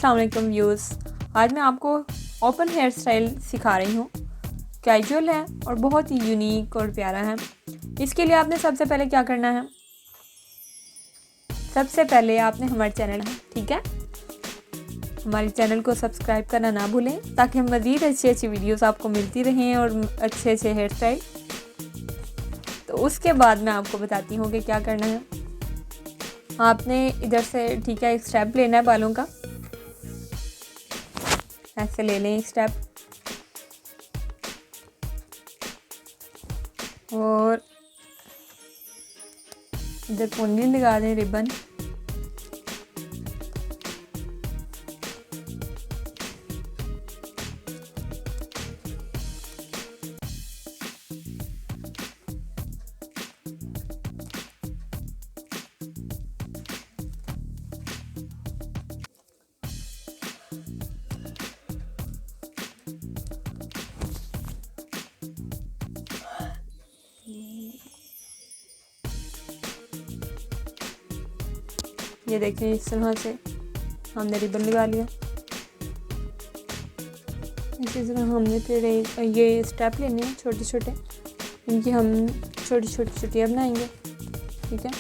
अस्सलाम वालेकुम व्यूज़। आज मैं आपको ओपन हेयर स्टाइल सिखा रही हूँ। कैजुअल है और बहुत ही यूनिक और प्यारा है। इसके लिए आपने सबसे पहले क्या करना है, सबसे पहले आपने हमारे चैनल, ठीक है, हमारे चैनल को सब्सक्राइब करना ना भूलें ताकि हम मज़ीद अच्छी अच्छी वीडियोस आपको मिलती रहें और अच्छे अच्छे हेयर स्टाइल। तो उसके बाद मैं आपको बताती हूँ कि क्या करना है। आपने इधर से, ठीक है, एक स्टेप लेना है बालों का। ऐसे ले लें एक स्टेप और इधर पोनी लगा दें रिबन। ये देखिए, इस तरह से हमने रिबन लगा लिया। इसी तरह हमने फिर एक ये स्टेप लेने हैं छोटे छोटे, इनकी हम छोटी छोटी चुटियाँ बनाएंगे, ठीक है।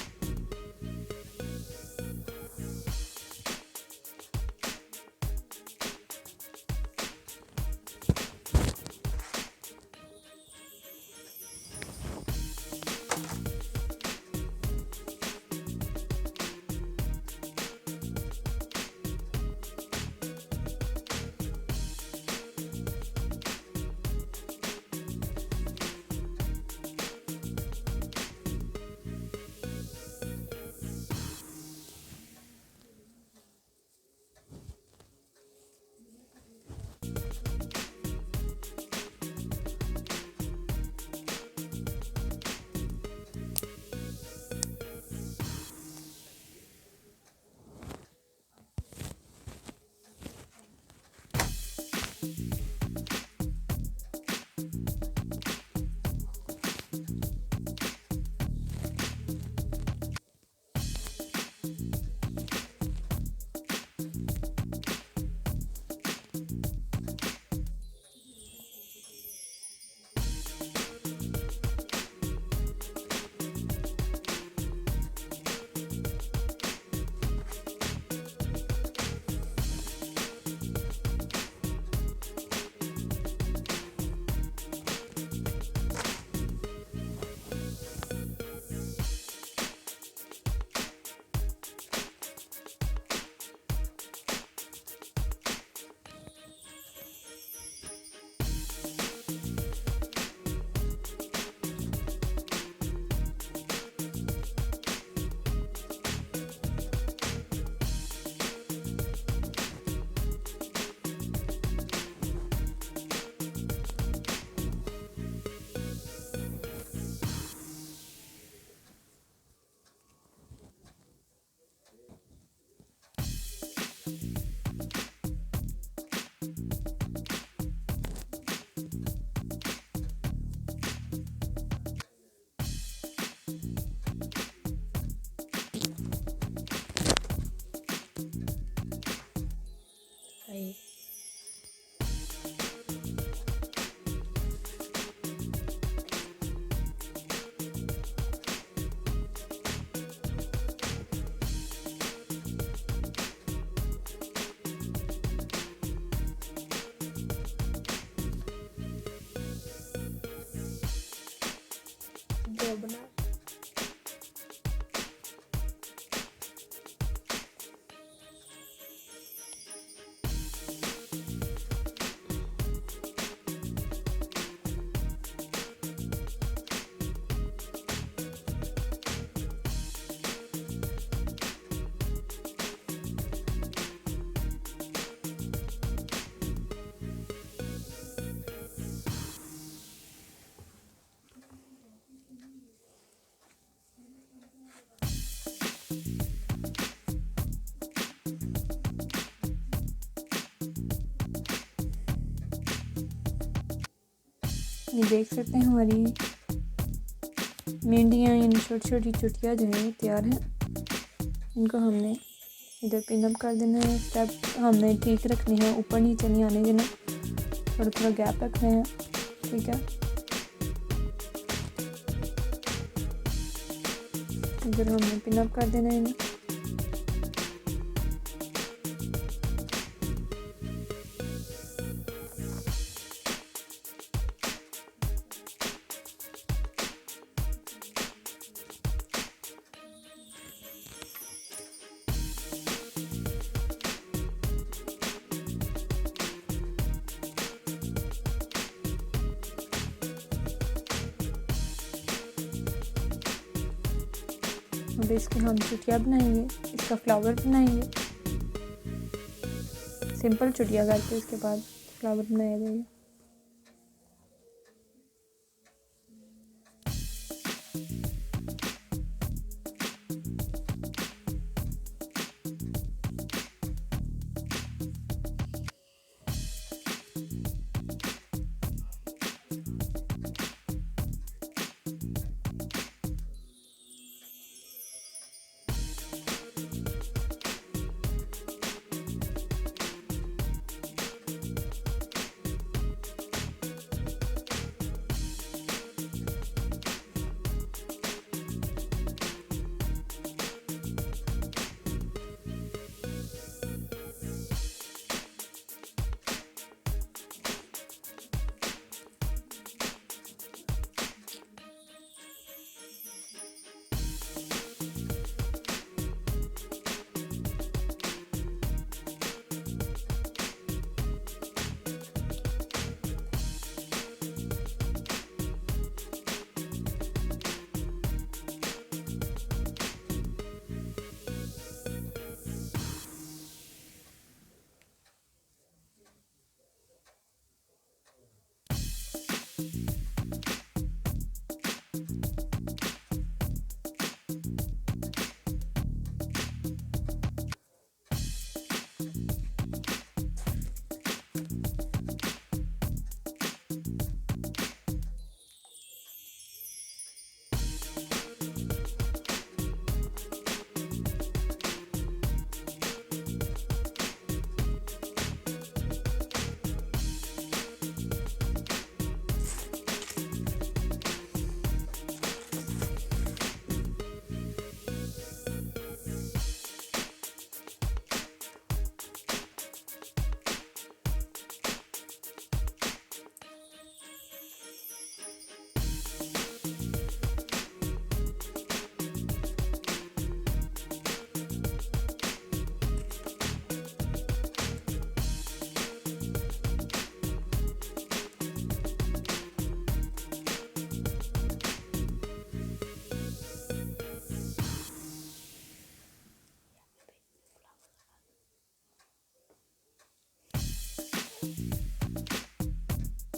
बना ये देख सकते हैं हमारी मेहंदियाँ, यानी छोटी छोटी चुटियाँ जो है तैयार हैं। इनको हमने इधर पिन अप कर देना है। स्टेप हमने ठीक रखने हैं, ऊपर नीचे नहीं आने देना, थोड़ा थोड़ा गैप रखना है, ठीक है। इधर हमने पिन अप कर देना है। अब इसके हम चुटिया बनाएंगे, इसका फ्लावर बनाएंगे। सिंपल चुटिया करके उसके बाद फ्लावर बनाया जाएगा।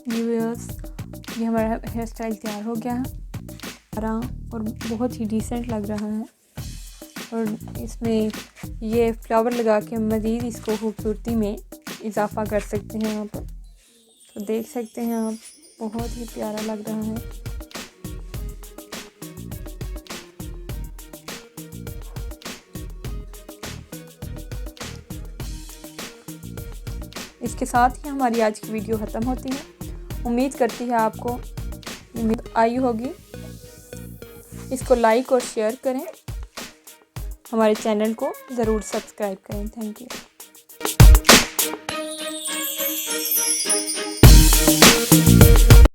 व्यूअर्स, ये हमारा हेयर स्टाइल तैयार हो गया है और बहुत ही डिसेंट लग रहा है। और इसमें ये फ्लावर लगा के मज़ीद इसको खूबसूरती में इजाफा कर सकते हैं यहाँ पर। तो देख सकते हैं आप, बहुत ही प्यारा लग रहा है। इसके साथ ही हमारी आज की वीडियो ख़त्म होती है। उम्मीद करती है आपको उम्मीद आई होगी। इसको लाइक और शेयर करें, हमारे चैनल को ज़रूर सब्सक्राइब करें। Thank you.